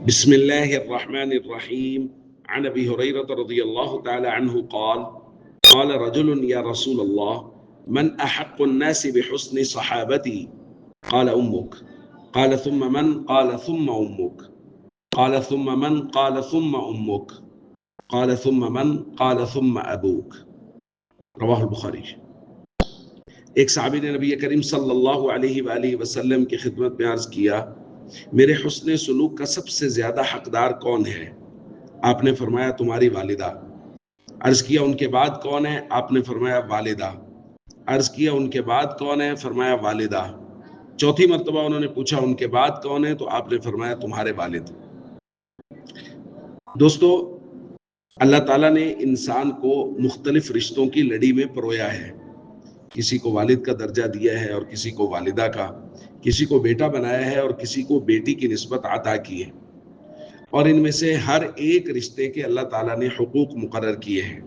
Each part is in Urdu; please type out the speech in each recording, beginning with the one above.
بسم الله الرحمن الرحيم. عن أبي هريرة رضي الله تعالى عنه قال رجل يا رسول الله من أحق الناس بحسن صحابتي؟ قال أمك. قال ثم من؟ قال ثم أمك. قال ثم من؟ قال ثم أمك. قال ثم من؟ قال ثم أبوك. رواہ البخاری۔ ایک صحابی نے نبی کریم صلی اللہ علیہ وآلہ وسلم کی خدمت میں عرض کیا میرے حسن سلوک کا سب سے زیادہ حقدار کون ہے؟ آپ نے فرمایا تمہاری والدہ۔ عرض کیا ان کے بعد کون ہے؟ آپ نے فرمایا والدہ۔ عرض کیا ان کے بعد کون ہے؟ فرمایا والدہ۔ چوتھی مرتبہ انہوں نے پوچھا ان کے بعد کون ہے؟ تو آپ نے فرمایا تمہارے والد۔ دوستو، اللہ تعالیٰ نے انسان کو مختلف رشتوں کی لڑی میں پرویا ہے۔ کسی کو والد کا درجہ دیا ہے اور کسی کو والدہ کا، کسی کو بیٹا بنایا ہے اور کسی کو بیٹی کی نسبت عطا کی ہے، اور ان میں سے ہر ایک رشتے کے اللہ تعالیٰ نے حقوق مقرر کیے ہیں۔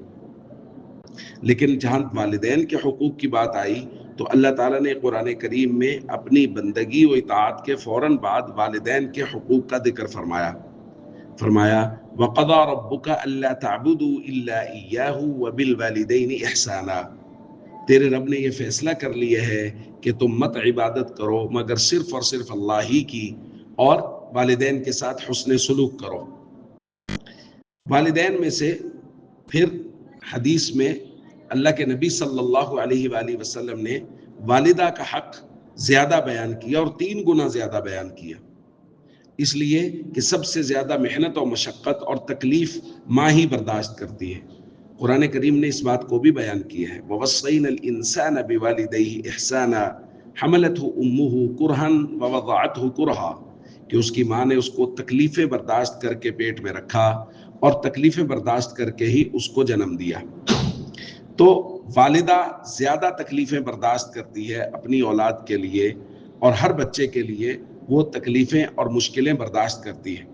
لیکن جہاں والدین کے حقوق کی بات آئی تو اللہ تعالیٰ نے قرآن کریم میں اپنی بندگی و اطاعت کے فوراً بعد والدین کے حقوق کا ذکر فرمایا۔ وَقَضَى رَبُّكَ أَلَّا تَعْبُدُوا إِلَّا إِيَّاهُ وَبِالْوَالِدَيْنِ إِحْسَانًا۔ تیرے رب نے یہ فیصلہ کر لیا ہے کہ تم مت عبادت کرو مگر صرف اور صرف اللہ ہی کی، اور والدین کے ساتھ حسن سلوک کرو۔ والدین میں سے پھر حدیث میں اللہ کے نبی صلی اللہ علیہ وآلہ وسلم نے والدہ کا حق زیادہ بیان کیا اور 3 گنا زیادہ بیان کیا، اس لیے کہ سب سے زیادہ محنت اور مشقت اور تکلیف ماں ہی برداشت کرتی ہے۔ قرآن کریم نے اس بات کو بھی بیان کیا ہے وَوَصَّيْنَا الْإِنسَانَ بِوَالِدَيْهِ إِحْسَانًا حَمَلَتْهُ أُمُّهُ كُرْهًا وَوَضَعَتْهُ كُرْهًا، کہ اس کی ماں نے اس کو تکلیفیں برداشت کر کے پیٹ میں رکھا اور تکلیفیں برداشت کر کے ہی اس کو جنم دیا۔ تو والدہ زیادہ تکلیفیں برداشت کرتی ہے اپنی اولاد کے لیے، اور ہر بچے کے لیے وہ تکلیفیں اور مشکلیں برداشت کرتی ہے۔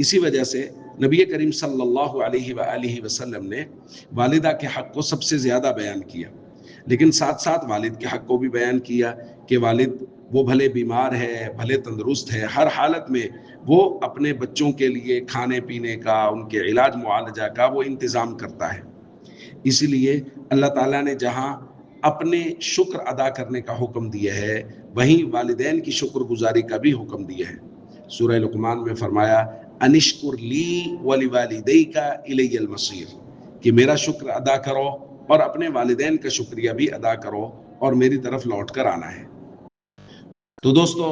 اسی وجہ سے نبی کریم صلی اللہ علیہ وآلہ وسلم نے والدہ کے حق کو سب سے زیادہ بیان کیا، لیکن ساتھ ساتھ والد کے حق کو بھی بیان کیا کہ والد وہ بھلے بیمار ہے، بھلے تندرست ہے، ہر حالت میں وہ اپنے بچوں کے لیے کھانے پینے کا، ان کے علاج معالجہ کا وہ انتظام کرتا ہے۔ اسی لیے اللہ تعالیٰ نے جہاں اپنے شکر ادا کرنے کا حکم دیا ہے، وہیں والدین کی شکر گزاری کا بھی حکم دیا ہے۔ سورہ لقمان میں فرمایا انشکر لی ولوالدیک الی المصیر، کہ میرا شکر ادا کرو اور اپنے والدین کا شکریہ بھی ادا کرو اور میری طرف لوٹ کر آنا ہے۔ تو دوستو،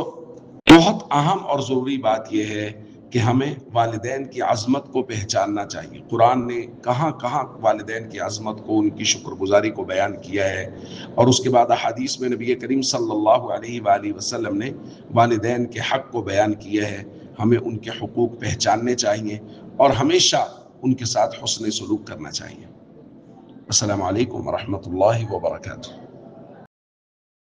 بہت اہم اور ضروری بات یہ ہے کہ ہمیں والدین کی عظمت کو پہچاننا چاہیے۔ قرآن نے کہاں کہاں والدین کی عظمت کو، ان کی شکر گزاری کو بیان کیا ہے، اور اس کے بعد احادیث میں نبی کریم صلی اللہ علیہ وآلہ وسلم نے والدین کے حق کو بیان کیا ہے۔ ہمیں ان کے حقوق پہچاننے چاہیے اور ہمیشہ ان کے ساتھ حسن سلوک کرنا چاہیے۔ السلام علیکم ورحمۃ اللہ وبرکاتہ۔